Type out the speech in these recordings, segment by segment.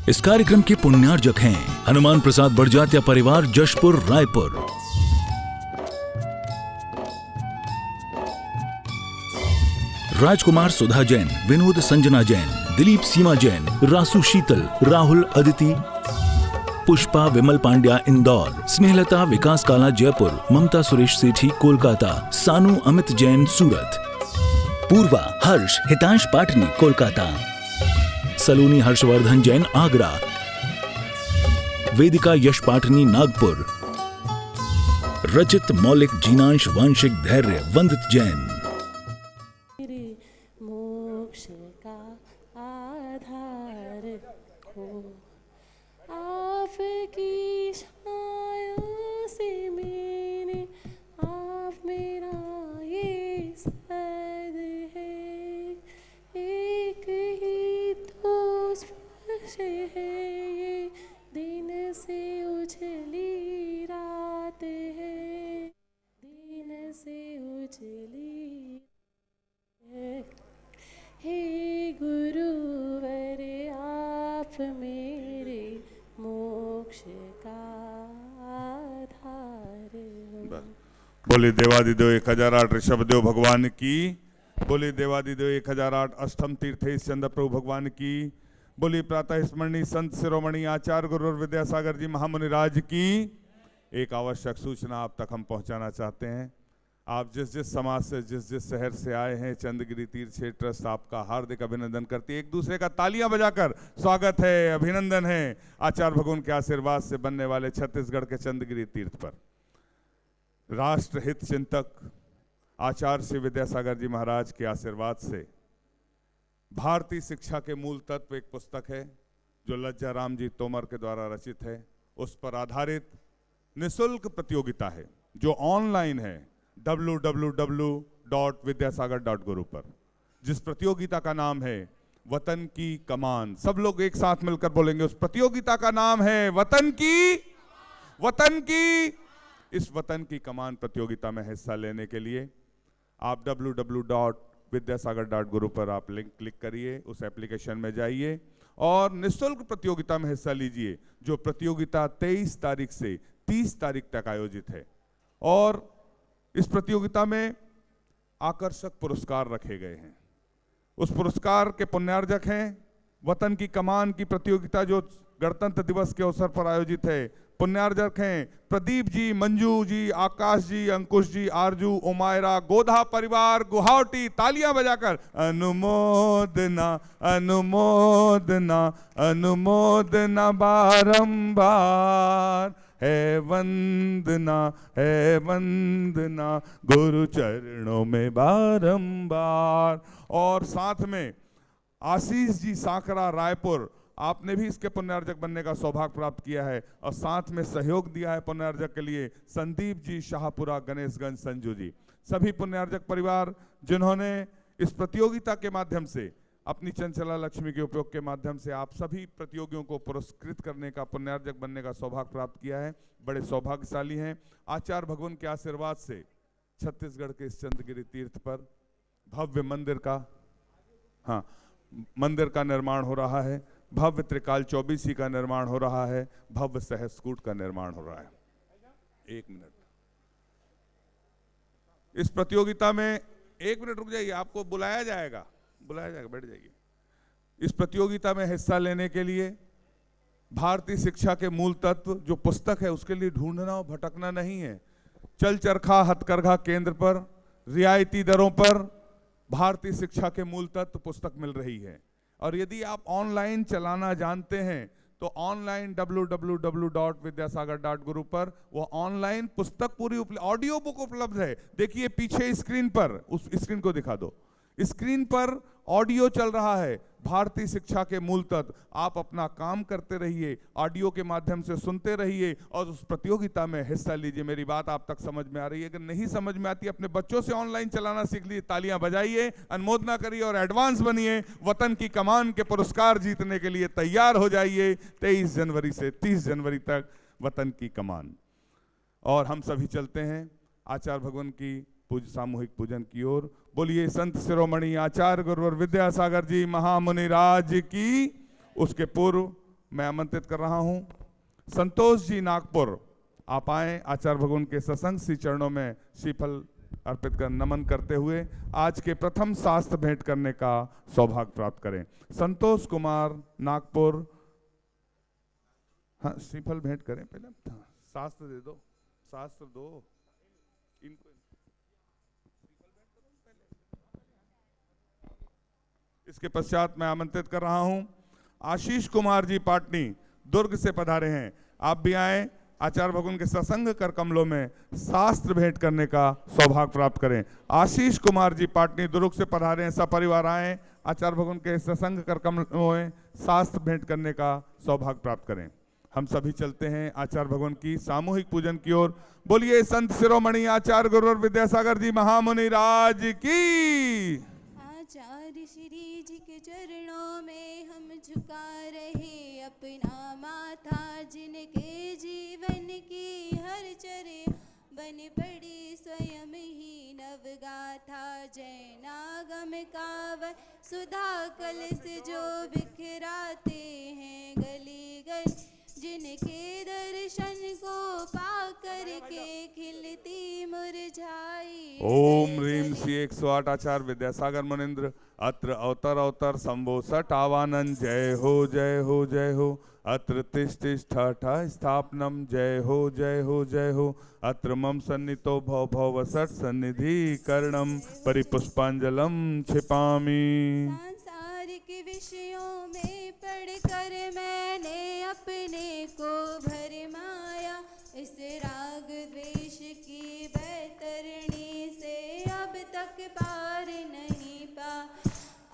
इस कार्यक्रम के पुण्यार्जक हैं हनुमान प्रसाद बड़जात्या परिवार, जशपुर, रायपुर। राजकुमार सुधा जैन, विनोद संजना जैन, दिलीप सीमा जैन, रासु शीतल, राहुल अदिति, पुष्पा विमल पांड्या इंदौर, स्नेहलता विकास काला जयपुर, ममता सुरेश सेठी कोलकाता, सानू अमित जैन सूरत, पूर्वा हर्ष हितांश पाटनी कोलकाता, सलोनी हर्षवर्धन जैन आगरा, वेदिका यश पाटनी नागपुर, रचित मौलिक जीनांश वांशिक धैर्य वंदित जैन। मोक्ष का आधार हो, आपकी छाया से मैंने आप मेरा ये सद है, एक ही तो स्पर्श है, ये दिन से उजली रात है, दिन से उजली है। हे गुरुवर आप मेरे मोक्ष का आधार हो। बोले देवादिदेव 1008 ऋषभदेव भगवान की, बोले देवादिदेव 1008 अष्टम तीर्थेश चंद्र प्रभु भगवान की, बोली प्रातः स्मरणीय संत शिरोमणि आचार्य गुरु विद्यासागर जी महामुनि राज की। एक आवश्यक सूचना आप तक हम पहुंचाना चाहते हैं। आप जिस जिस समाज से, जिस जिस शहर से आए हैं, चंद्रगिरी तीर्थ क्षेत्र ट्रस्ट आपका हार्दिक अभिनंदन करती है। एक दूसरे का तालियां बजाकर स्वागत है, अभिनंदन है आचार्य भगवान के आशीर्वाद से बनने वाले छत्तीसगढ़ के चंद्रगिरी तीर्थ पर। राष्ट्रहित चिंतक आचार्य श्री विद्यासागर जी महाराज के आशीर्वाद से भारतीय शिक्षा के मूल तत्व एक पुस्तक है जो लज्जा राम जी तोमर के द्वारा रचित है। उस पर आधारित निःशुल्क प्रतियोगिता है जो ऑनलाइन है www.vidyasagar.guru पर, जिस प्रतियोगिता का नाम है वतन की कमान। सब लोग एक साथ मिलकर बोलेंगे, उस प्रतियोगिता का नाम है वतन की। इस वतन की कमान प्रतियोगिता में हिस्सा लेने के लिए आप www.vidyasagar.guru पर आप लिंक क्लिक करिए, उस एप्लीकेशन में जाइए और निःशुल्क प्रतियोगिता में हिस्सा लीजिए, जो प्रतियोगिता 23 तारीख से 30 तारीख तक आयोजित है। और इस प्रतियोगिता में आकर्षक पुरस्कार रखे गए हैं। उस पुरस्कार के पुण्यार्जक हैं वतन की कमान की प्रतियोगिता जो गणतंत्र दिवस के अवसर पर आयोजित है। पुण्यार्जक हैं प्रदीप जी, मंजू जी, आकाश जी, अंकुश जी, आरजू, उमायरा, गोधा परिवार, गुवाहाटी। तालियां बजाकर अनुमोदना अनुमोदना अनुमोदना बारंबार, है वंदना गुरु चरणों में बारंबार। और साथ में आशीष जी साकरा रायपुर, आपने भी इसके पुण्यार्जक बनने का सौभाग्य प्राप्त किया है और साथ में सहयोग दिया है पुण्यार्जक के लिए संदीप जी शाहपुरा, गणेशगंज, संजू जी। सभी पुण्यार्जक परिवार जिन्होंने इस प्रतियोगिता के माध्यम से, अपनी चंचला लक्ष्मी के उपयोग के माध्यम से आप सभी प्रतियोगियों को पुरस्कृत करने का, पुण्यार्जक बनने का सौभाग्य प्राप्त किया है, बड़े सौभाग्यशाली हैं। आचार्य भगवान के आशीर्वाद से छत्तीसगढ़ के इस चंद्रगिरी तीर्थ पर भव्य मंदिर का निर्माण हो रहा है, भव्य त्रिकाल चौबीसी का निर्माण हो रहा है, भव्य सहस्कूट का निर्माण हो रहा है। एक मिनट, इस प्रतियोगिता में एक मिनट रुक जाइए, आपको बुलाया जाएगा, बैठ जाइए। इस प्रतियोगिता में हिस्सा लेने के लिए भारतीय शिक्षा के मूल तत्व जो पुस्तक है उसके लिए ढूंढना और भटकना नहीं है। चल चरखा हथकरघा केंद्र पर रियायती दरों पर भारतीय शिक्षा के मूल तत्व पुस्तक मिल रही है। और यदि आप ऑनलाइन चलाना जानते हैं तो ऑनलाइन www.vidyasagar.guru पर वो ऑनलाइन पुस्तक पूरी ऑडियो बुक उपलब्ध है। देखिए पीछे स्क्रीन पर, उस स्क्रीन को दिखा दो, स्क्रीन पर ऑडियो चल रहा है, भारतीय शिक्षा के मूल तत्व। आप अपना काम करते रहिए, ऑडियो के माध्यम से सुनते रहिए और उस प्रतियोगिता में हिस्सा लीजिए। मेरी बात आप तक समझ में आ रही है? अगर नहीं समझ में आती, अपने बच्चों से ऑनलाइन चलाना सीख लीजिए, तालियां बजाइए, अनुमोदना करिए और एडवांस बनिए। वतन की कमान के पुरस्कार जीतने के लिए तैयार हो जाइए। 23 जनवरी से 30 जनवरी तक वतन की कमान। और हम सभी चलते हैं आचार्य भगवान की सामूहिक पूजन की ओर। बोलिए संत शिरोमणि आचार्य गुरुवर विद्यासागर जी महामुनि राज की। उसके पूर्व मैं आमंत्रित कर रहा हूं संतोष जी नागपुर, आप आए आचार्य भगवान के सत्संग श्री चरणों में श्रीफल अर्पित कर नमन करते हुए आज के प्रथम शास्त्र भेंट करने का सौभाग्य प्राप्त करें। संतोष कुमार नागपुर, हाँ श्रीफल भेंट करें पहले, हाँ, शास्त्र दे दो, शास्त्र दो इनको। इसके पश्चात मैं आमंत्रित कर रहा हूं आशीष कुमार जी पाटनी, दुर्ग से पधारे हैं, आप भी आए आचार्य भगवान के सत्संग कर कमलों में शास्त्र भेंट करने का सौभाग्य प्राप्त करें। आशीष कुमार जी पाटनी दुर्ग से पधारे हैं, सपरिवार आए आचार्य भगवान के सत्संग कर कमलों में शास्त्र भेंट करने का सौभाग्य प्राप्त करें। हम सभी चलते हैं आचार्य भगवान की सामूहिक पूजन की ओर। बोलिए संत शिरोमणि आचार्य गुरुवर विद्यासागर जी महामुनि राज की। आचार्य श्री जी के चरणों में हम झुका रहे अपना माथा, जिनके जीवन की हर चरे बन पड़ी स्वयं ही नवगाथा। जैनागम कावन सुधा कलश जो बिखराते हैं गली गली, जिनके दर्शन को पा करके खिलती मुरझाई। ओम ह्रीम श्री 108 आचार्य विद्यासागर मुनिंद्र अत्र अवतर अवतर संभो सठ आवानन। जय हो जय हो जय हो। अत्र तिष्ठ स्थापनम। जय हो जय हो जय हो। अत्र मम सन्नितो भव भव सठ सन्निधि करणम परिपुष्पांजलम छिपामि। सांसारिक विषयों में पढ़कर मैंने अपने को भरमाया, इस राग द्वेष की बैतरणी से अब तक पार नहीं पा।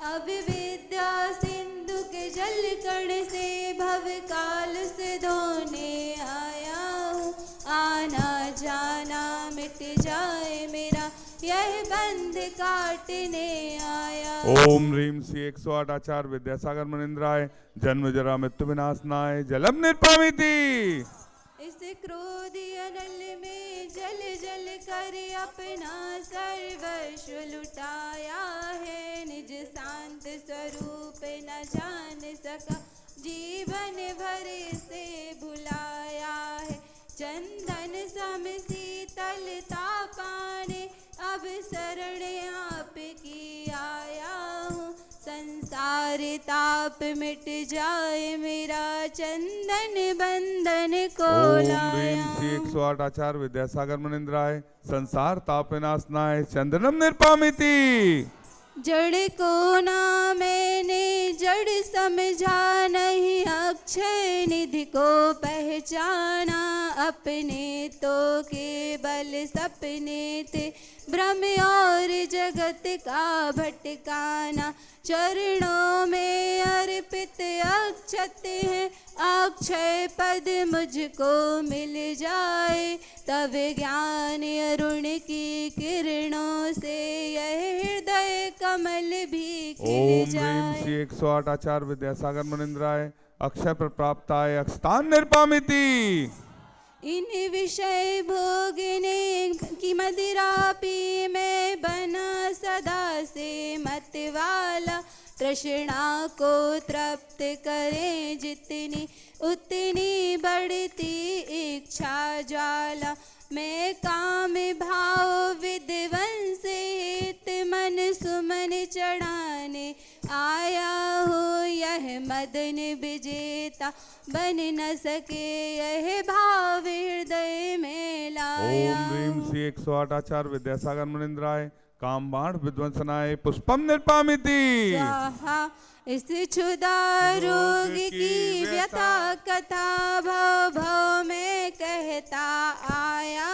अब विद्या सिंधु के जल कण से भव काल से धोने आया हूँ। आना जाना मिट जाए मेरा यह बंध काटने आया। ओम ह्रीम श्री 108 आचार्य विद्यासागर मुनिंद्राय जन्म जरा मृत्यु विनाशनाय जलम निर्पामिति। इस क्रोधी अनल में जल जल कर अपना सर्वस्व लुटाया है। निज शांत स्वरूप न जान सका, जीवन भर से भुलाया है। चंदन सम शीतलता पाने अब शरण आप की आया हूँ। संसार ताप मिट जाए मेरा चंदन बंधन को लाया। 108 आचार्य विद्यासागर मुनिंद्राय संसार ताप विनाशनाय चंदनम निर्पामिति। जड़ को ना मैंने जड़ समझा, नहीं अक्षय निधि को पहचाना। अपने तो केवल सपने थे भ्रम और जगत का भटकाना। चरणों में अर्पित अक्षत है, अक्षय पद मुझको मिल जाए। तब ज्ञान अरुण की किरणों से यह हृदय कमल भी खिल जाए। ओम श्री 108 आचार्य विद्यासागर मुनिंद्राय अक्षय प्राप्ताय अक्षतान निर्पामिति। इन विषय भोगने की मदिरा पी मैं बना सदा से मतवाला। तृष्णा को तृप्त करें जितनी उतनी बढ़ती इच्छा ज्वाला। मैं काम भाव विद्वंस हित मन सुमन चढ़ाने आया हूँ। यह मदन विजेता बन न सके, यह भाव हृदय में लाया। ओम ह्रीम श्री 108 आचार्य विद्यासागर मुनिंद्राय काम बाण विध्वंसनाय पुष्पम निर्पामिति। स्वाहा। इस क्षुधा रोग की व्यथा कथा भव भव में कहता आया।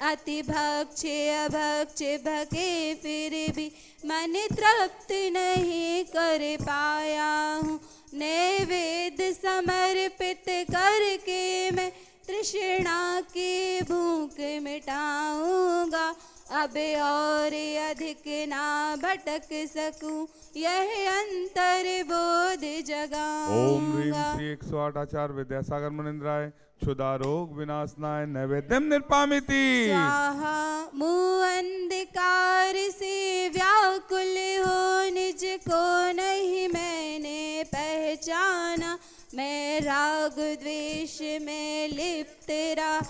अति भक्ष अभक्ष भगे फिर भी मन तृप्त नहीं कर पाया हूँ। नैवेद्य समर्पित करके मैं तृष्णा की भूख मिटाऊंगा। अब और अधिक ना भटक सकूं, यह अंतर बोध ओम ह्रीम जगाऊंगा। श्री 108 आचार्य विद्यासागर मुनिंद्राय क्षुधा रोग विनाशनाय नैवेद्यम निर्पामिति। स्वाहा। मुँह अंधकार से व्याकुल हो, निज को नहीं मैंने पहचाना। मैं द्वेष में लिप्त रहा,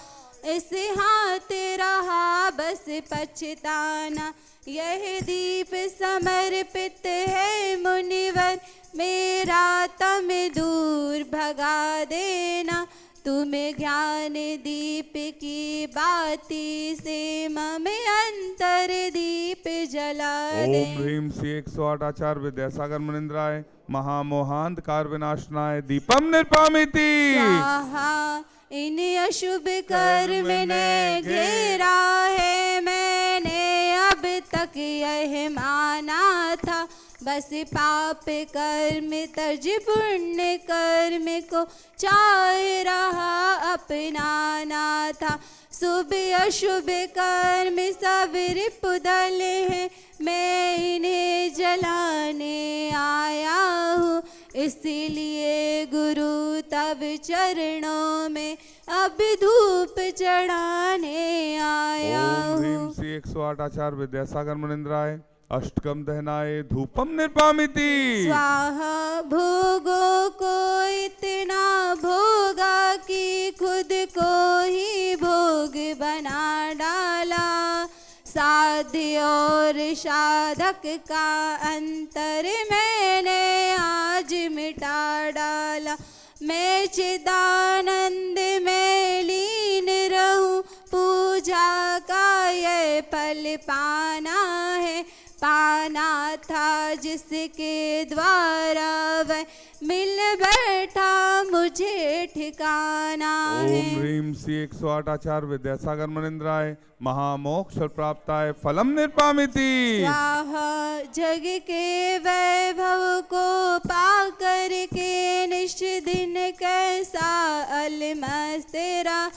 इस हाथ रहा बस पछताना। यह दीप समर्पित है मुनिवर, मेरा तम दूर भगा देना। तुम ज्ञान दीप की बाती से मम अंतर दीप जला दे। ओम ह्रीम श्री 108 आचार्य विद्यासागर मुनिंद्राय महामोहांधकार विनाशनाय दीपम निर्पामिति। स्वाहा। इन अशुभ कर्म ने घेरा है, मैंने अब तक यह माना था। बस पाप कर्म तज पुण्य कर्म को चाह रहा अपनाना था। शुभ अशुभ कर्म सब रिपुदल हैं, मैं इन्हें जलाने आया हूँ। इसलिए गुरु तब चरणों में अब धूप चढ़ाने आया ओम ह्रीम हूँ। श्री 108 आचार्य विद्यासागर मुनिंद्राय अष्टकम दहनाय धूपम निर्पामिति। स्वाहा। भोगों को इतना भोगा कि खुद को ही भोग बना डाला। साध्य और साधक का अंतर मैंने आज मिटा डाला। मैं चिदानंद में लीन रहूं, पूजा का ये फल पाना है। पाना था जिसके द्वारा वह मिल बैठा, मुझे ठिकाना है। ओम ह्रीम श्री 108 आचार्य विद्यासागर मुनिंद्राय महामोक्ष प्राप्ताय फलम निर्पामिति। स्वाहा। जग के वैभव को पा कर के निश दिन कैसा अलमस्त तेरा।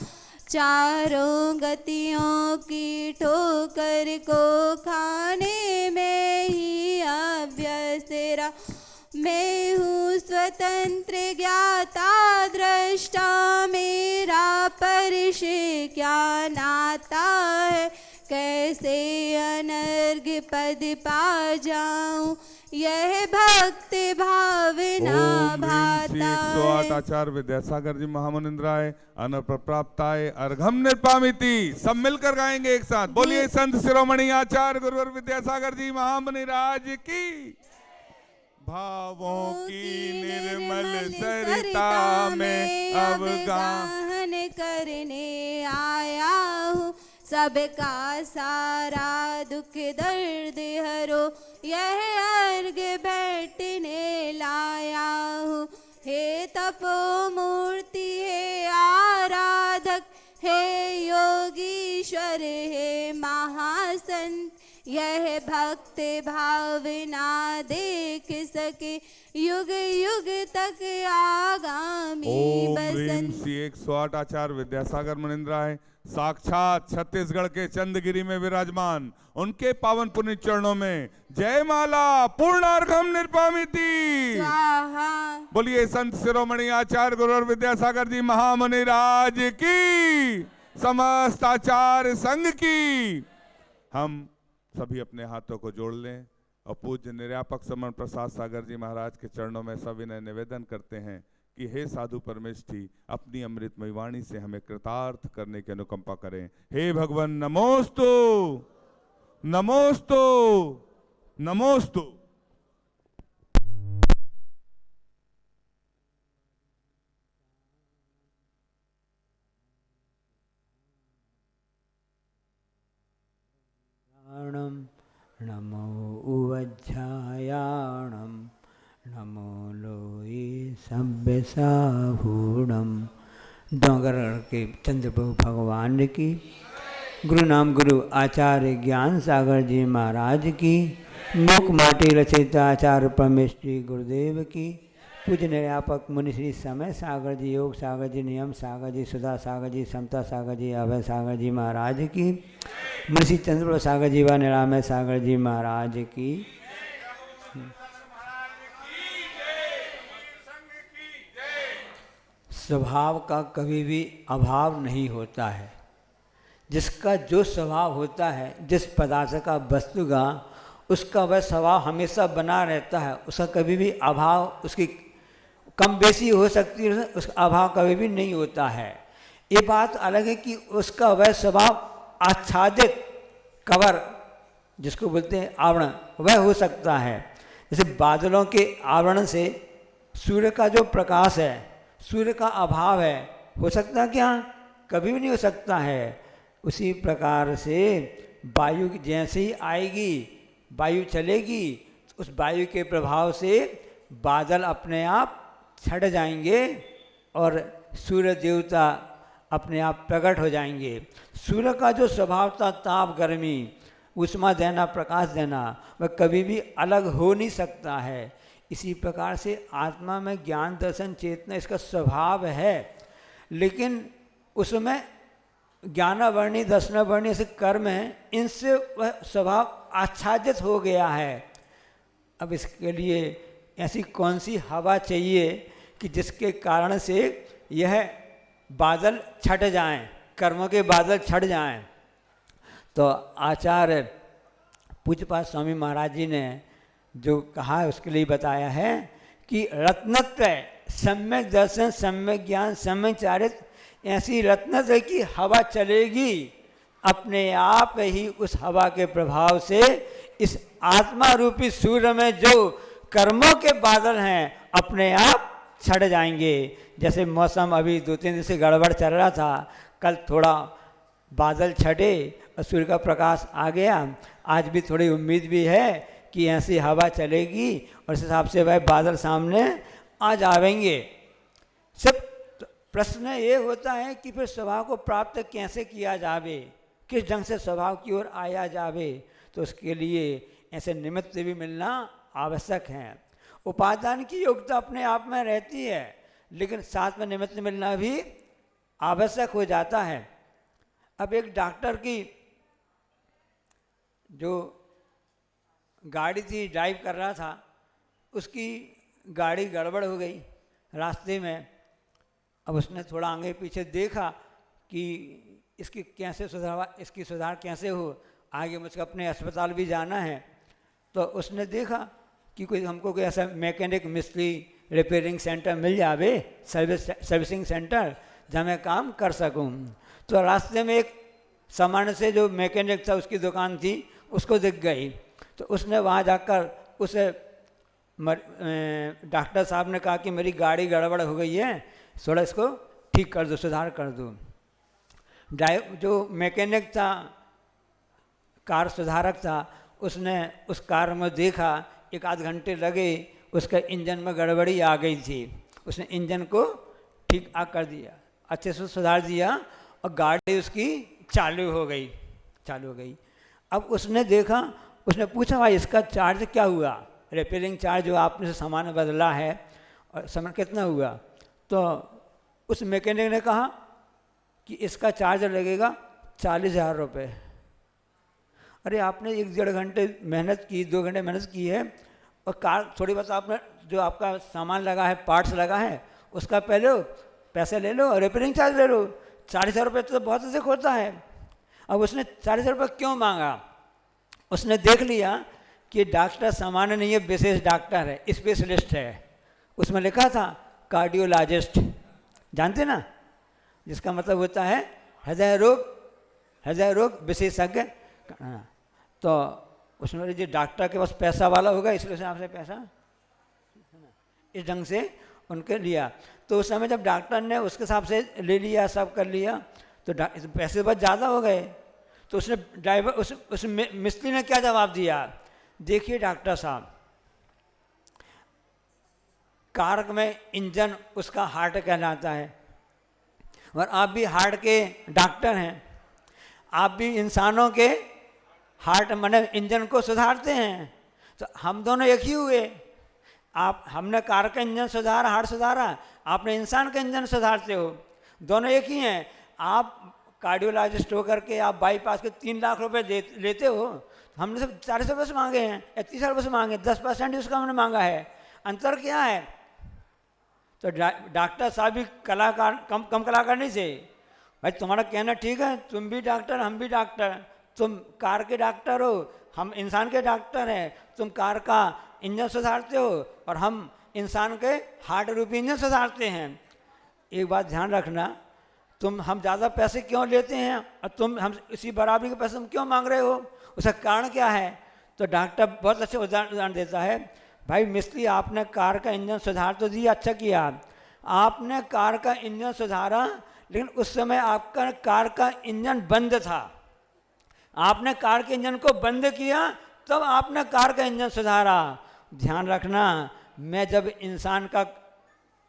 चारों गतियों की ठोकर को खाने में ही अभ्यस्त तेरा। मैं हूँ स्वतंत्र ज्ञाता दृष्टा, मेरा परश क्या नाता है। कैसे अनर्घ पद पा जाऊं, यह भक्त भावना भाता है। 108 आचार्य विद्यासागर जी महामुनिंद्राय अनप्रप्राप्ताय अर्घम निर्पामिति। सब मिलकर गाएंगे एक साथ। बोलिए संत शिरोमणि आचार्य गुरुवर विद्यासागर जी महामुनिराज की। भावों की निर्मल सरिता में अब गाहन करने आया हूँ। सबका सारा दुख दर्द हरो, यह अर्घ बैठने लाया हूँ। हे तपो मूर्ति हे आराधक, हे योगीश्वर हे महासंत, यह भक्त भावना देख सके युग युग तक आगामी बसंत। श्री 108 आचार्य विद्यासागर मुनिंद्राय साक्षात छत्तीसगढ़ के चंदगिरी में विराजमान, उनके पावन पुण्य चरणों में जय माला पूर्णार्घम निर्पामिति। बोलिए संत शिरोमणि आचार्य गुरुवर विद्यासागर जी महामुनि राज की, समस्त आचार्य संघ की। हम सभी अपने हाथों को जोड़ लें और पूज्य निर्यापक समन प्रसाद सागर जी महाराज के चरणों में सविनय निवेदन करते हैं कि हे साधु परमेष्ठी, अपनी अमृतमयी वाणी से हमें कृतार्थ करने की अनुकंपा करें। हे भगवान नमोस्तु नमोस्तु नमोस्तु। नमो उवज्झायाणं नमो लोई सभ्यसाहूणम। डोंगरगढ़ के चंद्रप्रभु भगवान की, गुरु नाम गुरु आचार्य ज्ञान सागर जी महाराज की, मूक माटी रचयिता आचार्य परमेश्वरी गुरुदेव की, पूज्य निर्यापक मुनि श्री समय सागर जी, योग सागर जी, नियम सागर जी, सुधा सागर जी, समता सागर जी, अभय सागर जी महाराज की, मुनि चंद्रप्रभु सागर जी व निरामय सागर जी महाराज की। स्वभाव का कभी भी अभाव नहीं होता है। जिसका जो स्वभाव होता है, जिस पदार्थ का वस्तु का, उसका वह स्वभाव हमेशा बना रहता है। उसका कभी भी अभाव उसकी कम बेसी हो सकती है, उसका अभाव कभी भी नहीं होता है। ये बात अलग है कि उसका वह स्वभाव आच्छादित कवर जिसको बोलते हैं आवरण वह हो सकता है। जैसे बादलों के आवरण से सूर्य का जो प्रकाश है, सूर्य का अभाव है, हो सकता क्या? कभी भी नहीं हो सकता है। उसी प्रकार से वायु जैसे ही आएगी, वायु चलेगी, उस वायु के प्रभाव से बादल अपने आप छट जाएंगे और सूर्य देवता अपने आप प्रकट हो जाएंगे। सूर्य का जो स्वभाव था ताप, गर्मी, उष्मा देना, प्रकाश देना, वह कभी भी अलग हो नहीं सकता है। इसी प्रकार से आत्मा में ज्ञान, दर्शन, चेतना इसका स्वभाव है, लेकिन उसमें ज्ञानावर्णी, दर्शनावर्णी ऐसे कर्म हैं, इनसे वह स्वभाव आच्छादित हो गया है। अब इसके लिए ऐसी कौन सी हवा चाहिए कि जिसके कारण से यह बादल छट जाएं, कर्मों के बादल छट जाएं। तो आचार्य पूज्यपाद स्वामी महाराज जी ने जो कहा है उसके लिए बताया है कि रत्नत्व, सम्यक दर्शन, सम्यक ज्ञान, सम्यक चारित्र, ऐसी रत्नत्व की हवा चलेगी, अपने आप ही उस हवा के प्रभाव से इस आत्मा रूपी सूर्य में जो कर्मों के बादल हैं अपने आप छट जाएंगे। जैसे मौसम अभी 2-3 दिन से गड़बड़ चल रहा था, कल थोड़ा बादल छटे और सूर्य का प्रकाश आ गया। आज भी थोड़ी उम्मीद भी है कि ऐसी हवा चलेगी और इस हिसाब से वह बादल सामने आ जाएंगे। सिर्फ प्रश्न ये होता है कि फिर स्वभाव को प्राप्त कैसे किया जावे, किस ढंग से स्वभाव की ओर आया जावे। तो उसके लिए ऐसे निमित्त भी मिलना आवश्यक है। उपादान की योग्यता अपने आप में रहती है, लेकिन साथ में निमित्त मिलना भी आवश्यक हो जाता है। अब एक डॉक्टर की जो गाड़ी थी, ड्राइव कर रहा था, उसकी गाड़ी गड़बड़ हो गई रास्ते में। अब उसने थोड़ा आगे पीछे देखा कि इसकी कैसे इसकी सुधार कैसे हो, आगे मुझको अपने अस्पताल भी जाना है। तो उसने देखा कि कोई हमको कोई ऐसा मैकेनिक, मिस्त्री, रिपेयरिंग सेंटर मिल जावे, सर्विसिंग सेंटर, जहाँ मैं काम कर सकूं। तो रास्ते में एक सामान्य से जो मैकेनिक था उसकी दुकान थी, उसको दिख गई। तो उसने वहाँ जाकर उसे डॉक्टर साहब ने कहा कि मेरी गाड़ी गड़बड़ हो गई है, थोड़ा इसको ठीक कर दो, सुधार कर दो। जो मैकेनिक था, कार सुधारक था, उसने उस कार में देखा, 1-8 घंटे लगे, उसका इंजन में गड़बड़ी आ गई थी। उसने इंजन को ठीक कर दिया, अच्छे से सुधार दिया और गाड़ी उसकी चालू हो गई। अब उसने देखा, उसने पूछा भाई इसका चार्ज क्या हुआ, रिपेयरिंग चार्ज जो आपने से सामान बदला है और सामान कितना हुआ। तो उस मैकेनिक ने कहा कि इसका चार्ज लगेगा 40,000 रुपये। अरे आपने 1-1.5 घंटे मेहनत की, 2 घंटे मेहनत की है, और कार थोड़ी बहुत आपने जो आपका सामान लगा है, पार्ट्स लगा है, उसका पहले पैसे ले लो और रिपेयरिंग चार्ज ले लो। 40,000 रुपये तो बहुत अधिक होता है। अब उसने 40,000 रुपये क्यों मांगा? उसने देख लिया कि डॉक्टर सामान्य नहीं है, विशेष डॉक्टर है, स्पेशलिस्ट है। उसमें लिखा था कार्डियोलॉजिस्ट, जानते ना, जिसका मतलब होता है हृदय रोग विशेषज्ञ। तो उसमें जो डॉक्टर के पास पैसा वाला होगा, इसलिए उसने आपसे पैसा इस ढंग से उनके लिया। तो उस समय जब डॉक्टर ने उसके हिसाब से ले लिया, सब कर लिया, तो पैसे बहुत ज़्यादा हो गए। तो उसने ड्राइवर उस मिस्त्री ने क्या जवाब दिया, देखिए डॉक्टर साहब, कार में इंजन उसका हार्ट कहलाता है, और आप भी हार्ट के डॉक्टर हैं, आप भी इंसानों के हार्ट माने इंजन को सुधारते हैं। तो हम दोनों एक ही हुए। हमने कार का इंजन सुधारा, हार्ट सुधारा, आपने इंसान का इंजन सुधारते हो, दोनों एक ही हैं। आप कार्डियोलॉजिस्ट होकर के आप बाईपास के 3 लाख रुपए लेते हो, हमने सिर्फ 40 रुपये से मांगे हैं या 30 रुपये से मांगे, 10% उसका हमने मांगा है। अंतर क्या है? तो डॉक्टर साहब भी कलाकार कम कलाकार नहीं थे। भाई तुम्हारा कहना ठीक है, तुम भी डॉक्टर, हम भी डॉक्टर, तुम कार के डॉक्टर हो, हम इंसान के डॉक्टर हैं, तुम कार का इंजन सुधारते हो और हम इंसान के हार्ट रूपी इंजन सुधारते हैं। एक बात ध्यान रखना, हम ज़्यादा पैसे क्यों लेते हैं और हम इसी बराबरी के पैसे तुम क्यों मांग रहे हो, उसका कारण क्या है? तो डॉक्टर बहुत अच्छे उदाहरण देता है। भाई मिस्त्री, आपने कार का इंजन सुधार तो दिया, अच्छा किया, आपने कार का इंजन सुधारा, लेकिन उस समय आपका कार का इंजन बंद था। आपने कार के इंजन को बंद किया तब आपने कार का इंजन सुधारा। ध्यान रखना, मैं जब इंसान का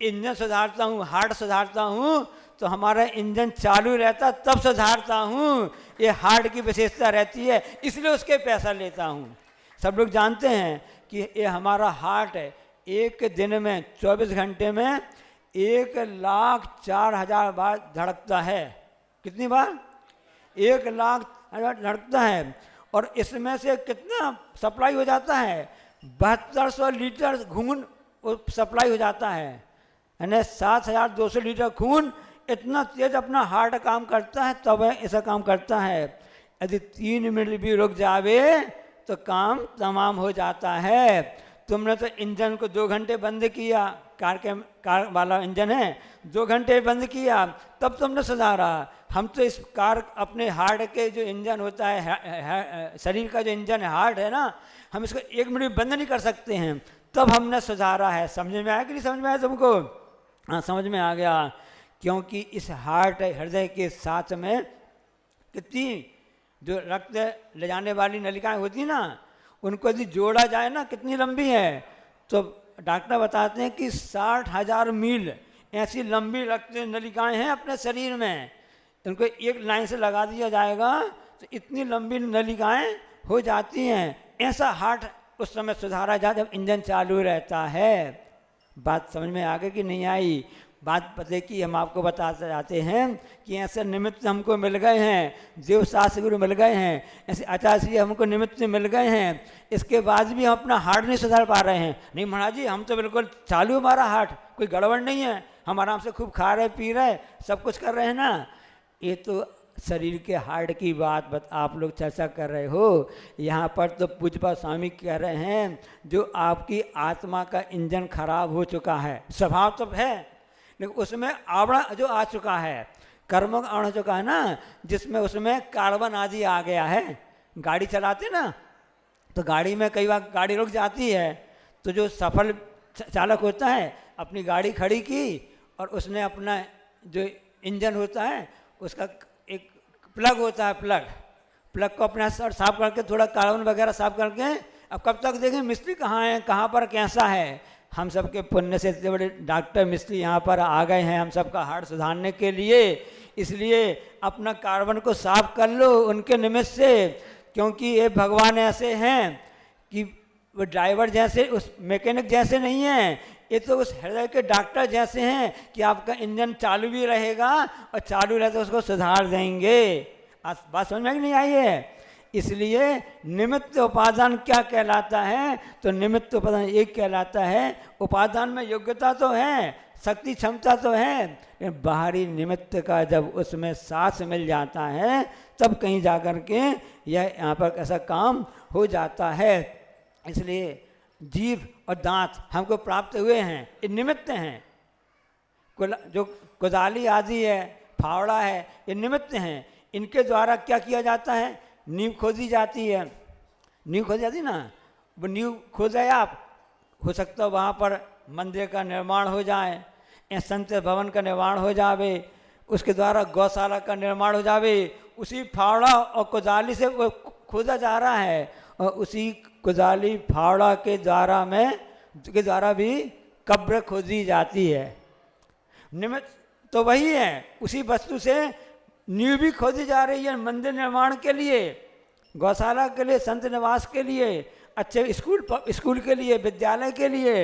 इंजन सुधारता हूँ, हार्ट सुधारता हूँ, तो हमारा इंजन चालू रहता तब सुधारता हूँ। ये हार्ट की विशेषता रहती है, इसलिए उसके पैसा लेता हूँ। सब लोग जानते हैं कि ये हमारा हार्ट है, एक दिन में 24 घंटे में 1,04,000 बार धड़कता है। कितनी बार? 1,00,000 धड़कता है। और इसमें से कितना सप्लाई हो जाता है? 7200 लीटर खून सप्लाई हो जाता है, यानी 7,200 लीटर खून। इतना तेज अपना हार्ट काम करता है, तब ऐसा काम करता है। यदि 3 मिनट भी रुक जावे तो काम तमाम हो जाता है। तुमने तो इंजन को 2 घंटे बंद किया, कार वाला इंजन है, 2 घंटे बंद किया तब तुमने सुधारा। हम तो इस कार अपने हार्ट के जो इंजन होता है, शरीर का जो इंजन है, हार्ट है ना, हम इसको 1 मिनट भी बंद नहीं कर सकते हैं, तब हमने सुधारा है। समझ में आया कि नहीं समझ में आया तुमको? हाँ, समझ में आ गया। क्योंकि इस हार्ट हृदय के साथ में कितनी जो रक्त ले जाने वाली नलिकाएं होती ना, उनको यदि जोड़ा जाए ना, कितनी लंबी है, तो डॉक्टर बताते हैं कि 60,000 मील ऐसी लंबी रक्त नलिकाएं हैं अपने शरीर में। उनको एक लाइन से लगा दिया जाएगा तो इतनी लंबी नलिकाएं हो जाती हैं। ऐसा हार्ट उस समय सुधारा जाए जब इंजन चालू रहता है। बात समझ में आ गई कि नहीं आई? बात पते की हम आपको बताते जाते हैं कि ऐसे निमित्त हमको मिल गए हैं, देव शास्त्र गुरु मिल गए हैं, ऐसे आचार्य हमको निमित्त मिल गए हैं, इसके बाद भी हम अपना हार्ट नहीं सुधार पा रहे हैं। नहीं महाराज जी, हम तो बिल्कुल चालू, हमारा हार्ट कोई गड़बड़ नहीं है, हम आराम से खूब खा रहे पी रहे सब कुछ कर रहे हैं ना। ये तो शरीर के हार्ट की बात आप लोग चर्चा कर रहे हो। यहाँ पर तो पूज्यपाद स्वामी कह रहे हैं जो आपकी आत्मा का इंजन खराब हो चुका है, स्वभाव तो है लेकिन उसमें आवरण जो आ चुका है, कर्मों का आवरण हो चुका है ना, जिसमें उसमें कार्बन आदि आ गया है। गाड़ी चलाते ना तो गाड़ी में कई बार गाड़ी रुक जाती है, तो जो सफल चालक होता है अपनी गाड़ी खड़ी की और उसने अपना जो इंजन होता है उसका एक प्लग होता है, प्लग को अपना साफ करके थोड़ा कार्बन वगैरह साफ करके, अब कब तक देखें मिस्त्री कहाँ है, कहाँ पर कैसा है। हम सबके पुण्य से इतने बड़े डॉक्टर मिस्त्री यहाँ पर आ गए हैं हम सबका हार्ट सुधारने के लिए, इसलिए अपना कार्बन को साफ कर लो उनके निमित्त से। क्योंकि ये भगवान ऐसे हैं कि वो ड्राइवर जैसे, उस मैकेनिक जैसे नहीं हैं, ये तो उस हृदय के डॉक्टर जैसे हैं कि आपका इंजन चालू भी रहेगा और चालू रहे तो उसको सुधार देंगे। आज बात समझ में नहीं आई है? इसलिए निमित्त उपादान क्या कहलाता है? तो निमित्त उपादान एक कहलाता है। उपादान में योग्यता तो है, शक्ति क्षमता तो है, लेकिन बाहरी निमित्त का जब उसमें साथ मिल जाता है तब कहीं जाकर के यह यहाँ पर ऐसा काम हो जाता है। इसलिए जीभ और दांत हमको प्राप्त हुए हैं, ये निमित्त हैं। जो कुदाली आदि है, फावड़ा है, ये निमित्त हैं। इनके द्वारा क्या किया जाता है? नींव खोदी जाती है। नींव खोदी जाती ना, वो नींव खोदा आप, हो सकता है वहाँ पर मंदिर का निर्माण हो जाए या संत भवन का निर्माण हो जावे, उसके द्वारा गौशाला का निर्माण हो जावे। उसी फावड़ा और कुदाली से वो खोदा जा रहा है और उसी कुदाली फावड़ा के द्वारा भी कब्र खोदी जाती है। निमित्त तो वही है, उसी वस्तु से नींव भी खोदी जा रही है मंदिर निर्माण के लिए, गौशाला के लिए, संत निवास के लिए, अच्छे स्कूल के लिए, विद्यालय के लिए।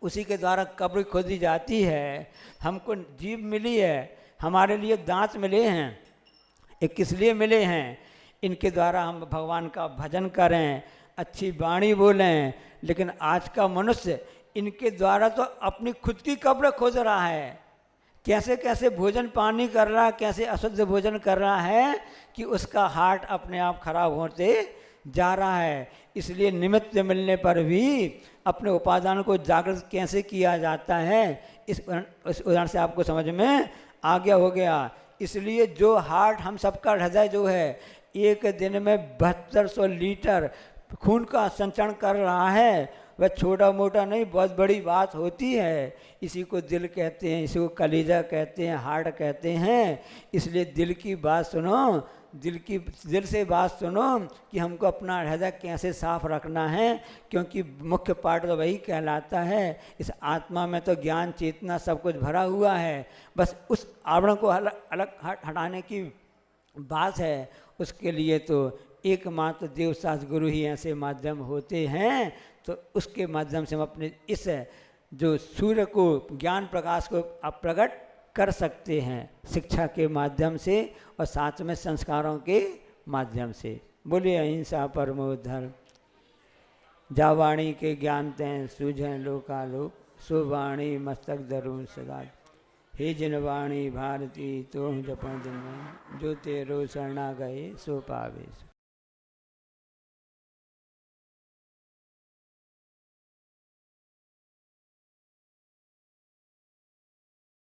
उसी के द्वारा कब्र खोदी जाती है। हमको जीभ मिली है, हमारे लिए दांत मिले हैं, ये किस लिए मिले हैं? इनके द्वारा हम भगवान का भजन करें, अच्छी वाणी बोलें। लेकिन आज का मनुष्य इनके द्वारा तो अपनी खुद की कब्र खोद रहा है। कैसे कैसे भोजन पानी कर रहा है, कैसे अशुद्ध भोजन कर रहा है कि उसका हार्ट अपने आप खराब होते जा रहा है। इसलिए निमित्त मिलने पर भी अपने उपादान को जागृत कैसे किया जाता है, इस उदाहरण से आपको समझ में आ गया हो गया। इसलिए जो हार्ट हम सबका हृदय जो है एक दिन में 7200 लीटर खून का संचरण कर रहा है, वह छोटा मोटा नहीं, बहुत बड़ी बात होती है। इसी को दिल कहते हैं, इसी को कलेजा कहते हैं, हार्ट कहते हैं। इसलिए दिल की बात सुनो, दिल से बात सुनो कि हमको अपना हृदय कैसे साफ रखना है, क्योंकि मुख्य पाठ तो वही कहलाता है। इस आत्मा में तो ज्ञान चेतना सब कुछ भरा हुआ है, बस उस आवरण को अलग हटाने की बात है। उसके लिए तो एकमात्र देवशास्त्र गुरु ही ऐसे माध्यम होते हैं। तो उसके माध्यम से हम अपने इस जो सूर्य को ज्ञान प्रकाश को आप प्रकट कर सकते हैं, शिक्षा के माध्यम से और साथ में संस्कारों के माध्यम से। बोलिए अहिंसा परमो धर्म, जा वाणी के ज्ञान तैं सूझें लोकालोक, सो वाणी मस्तक धरूं सदा। हे जिन वाणी भारती तो जपन दिन, जो तेरो शरणा गए सो पावे।